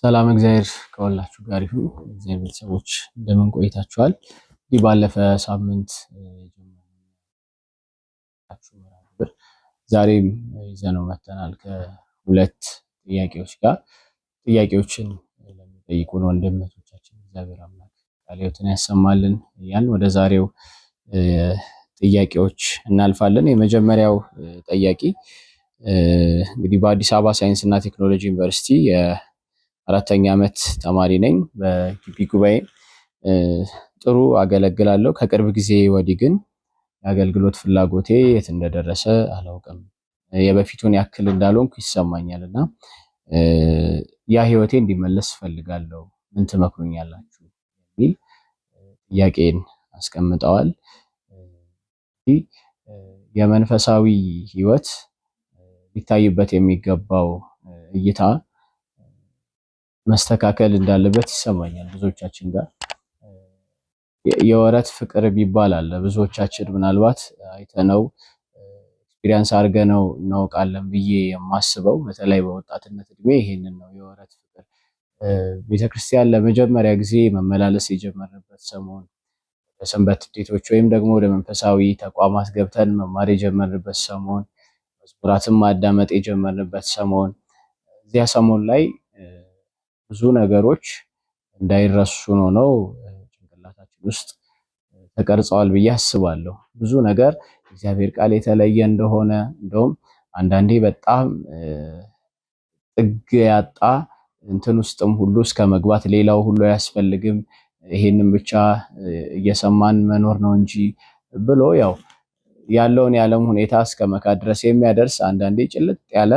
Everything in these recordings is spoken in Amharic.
ሰላም እግዚአብሔር ከሁላችሁ ጋር ይሁን። እግዚአብሔር ቤተሰቦች እንደምን ቆይታችኋል? ይህ ባለፈ ሳምንት ዛሬም ይዘነው መጥተናል ከሁለት ጥያቄዎች ጋር። ጥያቄዎችን ለሚጠይቁን ወንድሞቻችን እግዚአብሔር አምላክ ቃለ ሕይወትን ያሰማልን። ያን ወደ ዛሬው ጥያቄዎች እናልፋለን። የመጀመሪያው ጥያቄ እንግዲህ በአዲስ አበባ ሳይንስና ቴክኖሎጂ ዩኒቨርሲቲ አራተኛ ዓመት ተማሪ ነኝ። በግቢ ጉባኤ ጥሩ አገለግላለሁ። ከቅርብ ጊዜ ወዲህ ግን የአገልግሎት ፍላጎቴ የት እንደደረሰ አላውቅም። የበፊቱን ያክል እንዳልሆንኩ ይሰማኛልና ያ ህይወቴ እንዲመለስ ፈልጋለሁ። ምን ትመክሩኛላችሁ? የሚል ጥያቄን አስቀምጠዋል። የመንፈሳዊ ህይወት ሊታይበት የሚገባው እይታ መስተካከል እንዳለበት ይሰማኛል። ብዙዎቻችን ጋር የወረት ፍቅር ቢባል አለ። ብዙዎቻችን ምናልባት አይተነው ኤክስፒሪየንስ አድርገነው እናውቃለን ብዬ የማስበው በተለይ በወጣትነት እድሜ ይሄንን ነው። የወረት ፍቅር ቤተክርስቲያን ለመጀመሪያ ጊዜ መመላለስ የጀመርንበት ሰሞን፣ በሰንበት ቤቶች ወይም ደግሞ ወደ መንፈሳዊ ተቋማት ገብተን መማር የጀመርንበት ሰሞን፣ መዝሙራትን ማዳመጥ የጀመርንበት ሰሞን፣ እዚያ ሰሞን ላይ ብዙ ነገሮች እንዳይረሱ ነው ጭንቅላታችን ውስጥ ተቀርጸዋል ብዬ አስባለሁ። ብዙ ነገር እግዚአብሔር ቃል የተለየ እንደሆነ እንደውም አንዳንዴ በጣም ጥግ ያጣ እንትን ውስጥም ሁሉ እስከ መግባት ሌላው ሁሉ አያስፈልግም፣ ይሄንን ብቻ እየሰማን መኖር ነው እንጂ ብሎ ያለውን የዓለም ሁኔታ እስከ መካድ ድረስ የሚያደርስ አንዳንዴ ጭልጥ ያለ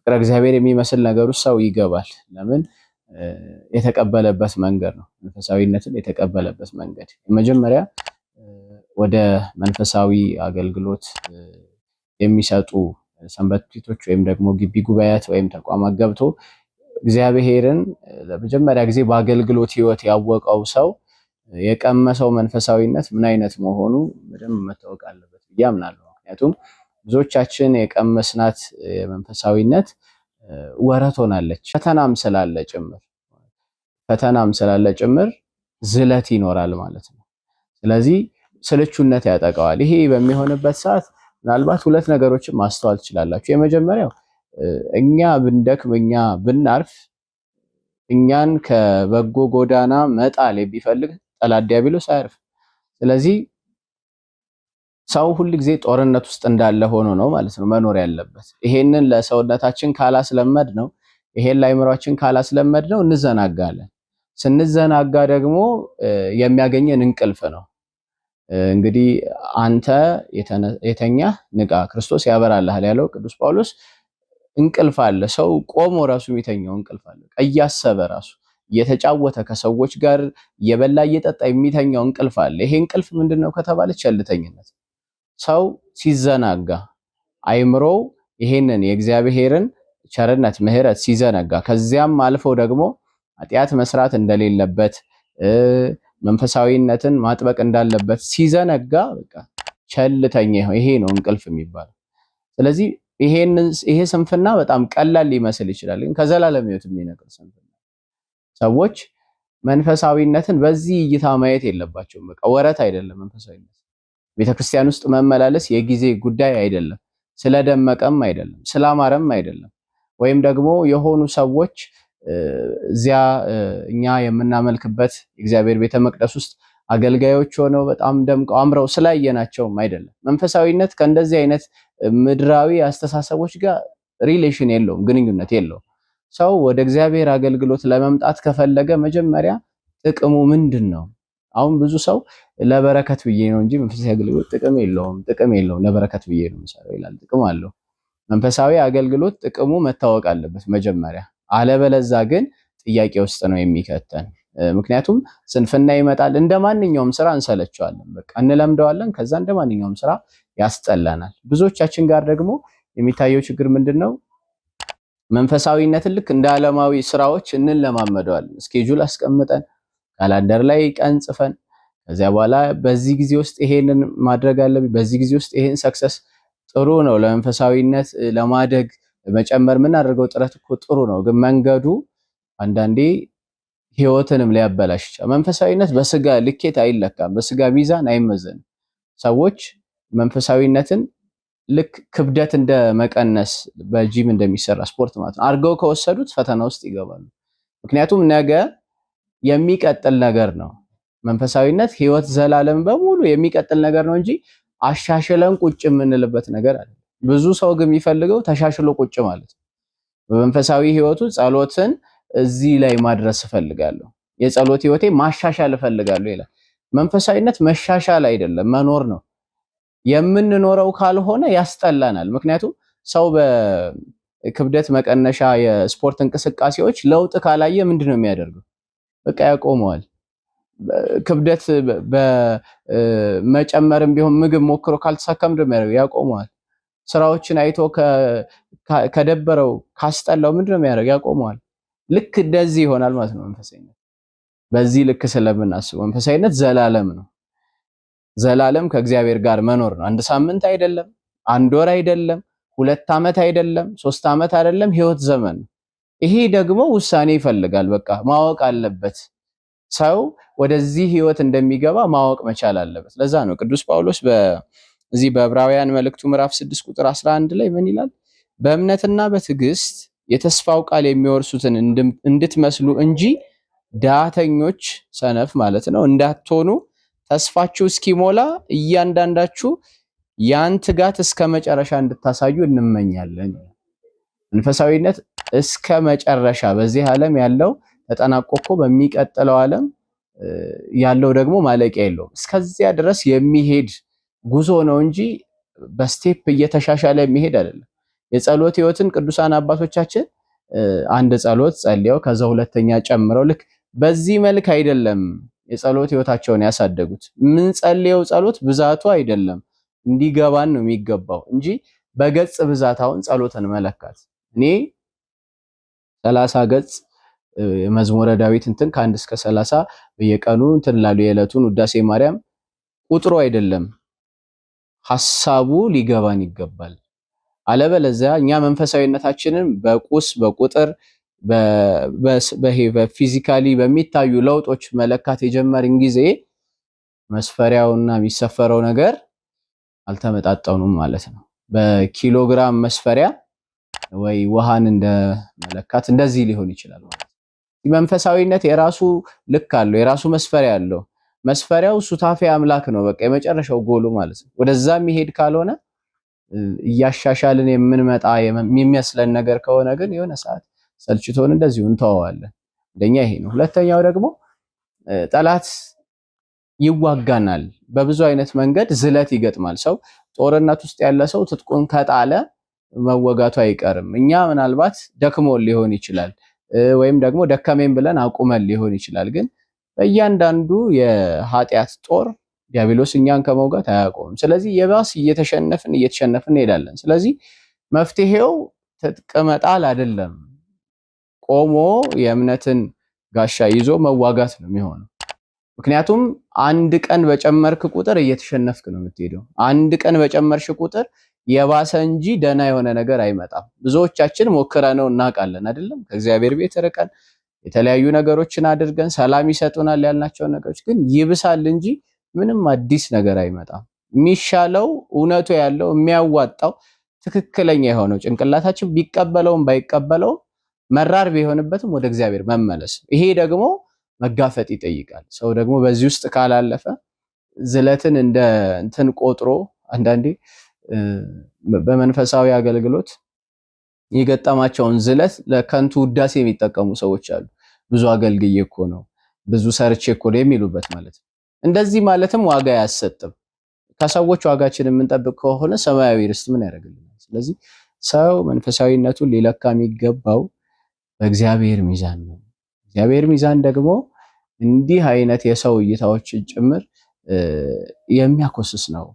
ፍቅረ እግዚአብሔር የሚመስል ነገር ውስጥ ሰው ይገባል። ለምን? የተቀበለበት መንገድ ነው። መንፈሳዊነትን የተቀበለበት መንገድ የመጀመሪያ ወደ መንፈሳዊ አገልግሎት የሚሰጡ ሰንበት ቤቶች ወይም ደግሞ ግቢ ጉባኤያት ወይም ተቋማት ገብቶ እግዚአብሔርን ለመጀመሪያ ጊዜ በአገልግሎት ህይወት ያወቀው ሰው የቀመሰው መንፈሳዊነት ምን አይነት መሆኑ በደንብ መታወቅ አለበት ብዬ አምናለሁ። ምክንያቱም ብዙዎቻችን የቀመስናት መንፈሳዊነት ወረት ሆናለች። ፈተናም ስላለ ጭምር ዝለት ይኖራል ማለት ነው። ስለዚህ ስልቹነት ያጠቃዋል። ይሄ በሚሆንበት ሰዓት ምናልባት ሁለት ነገሮችን ማስተዋል ትችላላችሁ። የመጀመሪያው እኛ ብንደክም፣ እኛ ብናርፍ፣ እኛን ከበጎ ጎዳና መጣል የሚፈልግ ጠላት ዲያብሎስ አያርፍ። ስለዚህ ሰው ሁል ጊዜ ጦርነት ውስጥ እንዳለ ሆኖ ነው ማለት ነው መኖር ያለበት። ይሄንን ለሰውነታችን ካላስለመድ ነው፣ ይሄን ለአእምሯችን ካላስለመድ ነው እንዘናጋለን። ስንዘናጋ ደግሞ የሚያገኘን እንቅልፍ ነው። እንግዲህ አንተ የተኛህ ንቃ፣ ክርስቶስ ያበራልሃል ያለው ቅዱስ ጳውሎስ እንቅልፍ አለ። ሰው ቆሞ ራሱ የሚተኛው እንቅልፍ አለ። እያሰበ ራሱ እየተጫወተ ከሰዎች ጋር እየበላ እየጠጣ የሚተኛው እንቅልፍ አለ። ይሄ እንቅልፍ ምንድነው ከተባለ ቸልተኝነት። ሰው ሲዘናጋ አይምሮው ይሄንን የእግዚአብሔርን ቸርነት ምሕረት ሲዘነጋ ከዚያም አልፎ ደግሞ ኃጢአት መስራት እንደሌለበት መንፈሳዊነትን ማጥበቅ እንዳለበት ሲዘነጋ በቃ ቸልተኛ ይሄ ነው እንቅልፍ የሚባለው። ስለዚህ ይሄ ስንፍና በጣም ቀላል ሊመስል ይችላል፣ ግን ከዘላለም ሕይወት የሚነቅል ስንፍና። ሰዎች መንፈሳዊነትን በዚህ እይታ ማየት የለባቸውም። በቃ ወረት አይደለም መንፈሳዊነት። ቤተክርስቲያን ውስጥ መመላለስ የጊዜ ጉዳይ አይደለም። ስለደመቀም አይደለም፣ ስላማረም አይደለም። ወይም ደግሞ የሆኑ ሰዎች እዚያ እኛ የምናመልክበት እግዚአብሔር ቤተ መቅደስ ውስጥ አገልጋዮች ሆነው በጣም ደምቀው አምረው ስላየናቸውም አይደለም። መንፈሳዊነት ከእንደዚህ አይነት ምድራዊ አስተሳሰቦች ጋር ሪሌሽን የለውም፣ ግንኙነት የለውም። ሰው ወደ እግዚአብሔር አገልግሎት ለመምጣት ከፈለገ መጀመሪያ ጥቅሙ ምንድን ነው? አሁን ብዙ ሰው ለበረከት ብዬ ነው እንጂ መንፈሳዊ አገልግሎት ጥቅም የለውም፣ ለበረከት ብዬ ነው የምሰራው ይላል። ጥቅም አለው። መንፈሳዊ አገልግሎት ጥቅሙ መታወቅ አለበት መጀመሪያ። አለበለዛ ግን ጥያቄ ውስጥ ነው የሚከተን። ምክንያቱም ስንፍና ይመጣል። እንደማንኛውም ስራ እንሰለቸዋለን፣ በቃ እንለምደዋለን። ከዛ እንደማንኛውም ስራ ያስጠላናል። ብዙዎቻችን ጋር ደግሞ የሚታየው ችግር ምንድነው? መንፈሳዊነትን ልክ እንደ ዓለማዊ ስራዎች እንለማመደዋለን። ስኬጁል አስቀምጠን ካላንደር ላይ ቀን ጽፈን ከዚያ በኋላ በዚህ ጊዜ ውስጥ ይሄንን ማድረግ አለብኝ፣ በዚህ ጊዜ ውስጥ ይሄን ሰክሰስ ጥሩ ነው ለመንፈሳዊነት ለማደግ መጨመር የምናደርገው ጥረት እኮ ጥሩ ነው፣ ግን መንገዱ አንዳንዴ ህይወትንም ሊያበላሽ ይችላል። መንፈሳዊነት በስጋ ልኬት አይለካም፣ በስጋ ሚዛን አይመዘንም። ሰዎች መንፈሳዊነትን ልክ ክብደት እንደ መቀነስ በጂም እንደሚሰራ ስፖርት ማለት ነው አድርገው ከወሰዱት ፈተና ውስጥ ይገባሉ። ምክንያቱም ነገ የሚቀጥል ነገር ነው። መንፈሳዊነት ህይወት ዘላለም በሙሉ የሚቀጥል ነገር ነው እንጂ አሻሽለን ቁጭ የምንልበት ነገር አይደለም። ብዙ ሰው ግን የሚፈልገው ተሻሽሎ ቁጭ ማለት ነው። በመንፈሳዊ ህይወቱ ጸሎትን እዚህ ላይ ማድረስ እፈልጋለሁ፣ የጸሎት ህይወቴ ማሻሻል እፈልጋለሁ ይላል። መንፈሳዊነት መሻሻል አይደለም መኖር ነው። የምንኖረው ካልሆነ ያስጠላናል። ምክንያቱም ሰው በክብደት መቀነሻ የስፖርት እንቅስቃሴዎች ለውጥ ካላየ ምንድነው የሚያደርገው? በቃ ያቆመዋል። ክብደት በመጨመርም ቢሆን ምግብ ሞክሮ ካልተሳካ ምንድነው የሚያደርገው? ያቆመዋል። ስራዎችን አይቶ ከደበረው ካስጠላው ምንድነው የሚያደርገው? ያቆመዋል። ልክ እንደዚህ ይሆናል ማለት ነው መንፈሳዊነት። በዚህ ልክ ስለምናስበው መንፈሳዊነት ዘላለም ነው። ዘላለም ከእግዚአብሔር ጋር መኖር ነው። አንድ ሳምንት አይደለም፣ አንድ ወር አይደለም፣ 2 ዓመት አይደለም፣ 3 ዓመት አይደለም፣ ህይወት ዘመን። ይሄ ደግሞ ውሳኔ ይፈልጋል። በቃ ማወቅ አለበት። ሰው ወደዚህ ህይወት እንደሚገባ ማወቅ መቻል አለበት። ለዛ ነው ቅዱስ ጳውሎስ በዚህ በዕብራውያን መልእክቱ ምዕራፍ 6 ቁጥር 11 ላይ ምን ይላል? በእምነትና በትዕግስት የተስፋው ቃል የሚወርሱትን እንድትመስሉ እንጂ ዳተኞች ሰነፍ ማለት ነው እንዳትሆኑ ተስፋችሁ እስኪሞላ እያንዳንዳችሁ ያን ትጋት እስከ መጨረሻ እንድታሳዩ እንመኛለን። መንፈሳዊነት እስከ መጨረሻ በዚህ ዓለም ያለው ተጠናቆ እኮ በሚቀጥለው ዓለም ያለው ደግሞ ማለቂያ የለውም። እስከዚያ ድረስ የሚሄድ ጉዞ ነው እንጂ በስቴፕ እየተሻሻለ የሚሄድ አይደለም። የጸሎት ህይወትን ቅዱሳን አባቶቻችን አንድ ጸሎት ጸልየው ከዛ ሁለተኛ ጨምረው ልክ በዚህ መልክ አይደለም የጸሎት ህይወታቸውን ያሳደጉት። ምን ጸልየው ጸሎት ብዛቱ አይደለም እንዲገባን ነው የሚገባው እንጂ በገጽ ብዛት አሁን ጸሎትን መለካት እኔ 30 ገጽ የመዝሙረ ዳዊት እንትን ከ1 እስከ 30 በየቀኑ እንትን ላሉ የዕለቱን ውዳሴ ማርያም ቁጥሩ አይደለም ሐሳቡ ሊገባን ይገባል። አለበለዚያ እኛ መንፈሳዊነታችንን በቁስ በቁጥር በፊዚካሊ በሚታዩ ለውጦች መለካት የጀመርን ጊዜ መስፈሪያውና የሚሰፈረው ነገር አልተመጣጠኑም ማለት ነው። በኪሎግራም መስፈሪያ ወይ ውሃን እንደ መለካት እንደዚህ ሊሆን ይችላል ማለት ነው። መንፈሳዊነት የራሱ ልክ አለው፣ የራሱ መስፈሪያ አለው። መስፈሪያው ሱታፌ አምላክ ነው። በቃ የመጨረሻው ጎሉ ማለት ነው። ወደዛ የሚሄድ ካልሆነ እያሻሻልን የምንመጣ የሚመስለን ነገር ከሆነ ግን የሆነ ሰዓት ሰልችቶን እንደዚሁ እንተዋዋለን። እንደኛ ይሄ ነው። ሁለተኛው ደግሞ ጠላት ይዋጋናል። በብዙ አይነት መንገድ ዝለት ይገጥማል። ሰው ጦርነት ውስጥ ያለ ሰው ትጥቁን ከጣለ መወጋቱ አይቀርም። እኛ ምናልባት ደክሞን ሊሆን ይችላል፣ ወይም ደግሞ ደከመን ብለን አቁመን ሊሆን ይችላል። ግን በእያንዳንዱ የኃጢአት ጦር ዲያብሎስ እኛን ከመውጋት አያቆምም። ስለዚህ የባስ እየተሸነፍን እንሄዳለን። ስለዚህ መፍትሄው ትጥቅ መጣል አይደለም፣ ቆሞ የእምነትን ጋሻ ይዞ መዋጋት ነው የሚሆነው። ምክንያቱም አንድ ቀን በጨመርክ ቁጥር እየተሸነፍክ ነው የምትሄደው። አንድ ቀን በጨመርሽ ቁጥር የባሰ እንጂ ደህና የሆነ ነገር አይመጣም። ብዙዎቻችን ሞክረነው እናውቃለን አይደለም? ከእግዚአብሔር ቤት ርቀን የተለያዩ ነገሮችን አድርገን ሰላም ይሰጡናል ያልናቸው ነገሮች ግን ይብሳል እንጂ ምንም አዲስ ነገር አይመጣም። የሚሻለው እውነቱ ያለው የሚያዋጣው ትክክለኛ የሆነው ጭንቅላታችን ቢቀበለውም ባይቀበለውም መራር ቢሆንበትም ወደ እግዚአብሔር መመለስ። ይሄ ደግሞ መጋፈጥ ይጠይቃል። ሰው ደግሞ በዚህ ውስጥ ካላለፈ ዝለትን እንደ እንትን ቆጥሮ አንዳንዴ በመንፈሳዊ አገልግሎት የገጠማቸውን ዝለት ለከንቱ ውዳሴ የሚጠቀሙ ሰዎች አሉ። ብዙ አገልግዬ እኮ ነው፣ ብዙ ሰርቼ እኮ ነው የሚሉበት ማለት ነው። እንደዚህ ማለትም ዋጋ አያሰጥም። ከሰዎች ዋጋችን የምንጠብቅ ከሆነ ሰማያዊ ርስት ምን ያደርግልናል? ስለዚህ ሰው መንፈሳዊነቱን ሊለካ የሚገባው በእግዚአብሔር ሚዛን ነው። እግዚአብሔር ሚዛን ደግሞ እንዲህ አይነት የሰው እይታዎችን ጭምር የሚያኮስስ ነው።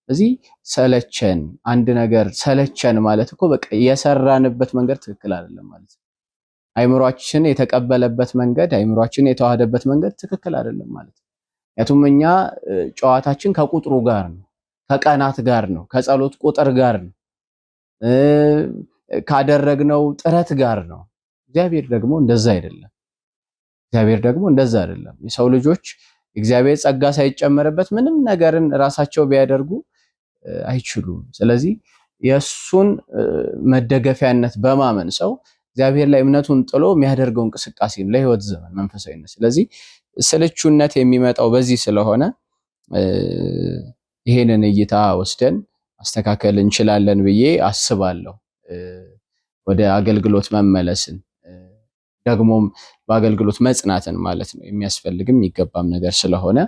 ስለዚህ ሰለቸን፣ አንድ ነገር ሰለቸን ማለት እኮ በቃ የሰራንበት መንገድ ትክክል አይደለም ማለት ነው። አይምሯችን የተቀበለበት መንገድ፣ አይምሯችን የተዋሃደበት መንገድ ትክክል አይደለም ማለት ነው። ምክንያቱም እኛ ጨዋታችን ከቁጥሩ ጋር ነው፣ ከቀናት ጋር ነው፣ ከጸሎት ቁጥር ጋር ነው። ካደረግነው ጥረት ጋር ነው። እግዚአብሔር ደግሞ እንደዛ አይደለም። የሰው ልጆች እግዚአብሔር ጸጋ ሳይጨመርበት ምንም ነገርን ራሳቸው ቢያደርጉ አይችሉም። ስለዚህ የእሱን መደገፊያነት በማመን ሰው እግዚአብሔር ላይ እምነቱን ጥሎ የሚያደርገው እንቅስቃሴ ነው ለህይወት ዘመን መንፈሳዊነት። ስለዚህ ስልቹነት የሚመጣው በዚህ ስለሆነ ይሄንን እይታ ወስደን ማስተካከል እንችላለን ብዬ አስባለሁ። ወደ አገልግሎት መመለስን ደግሞም በአገልግሎት መጽናትን ማለት ነው የሚያስፈልግም የሚገባም ነገር ስለሆነ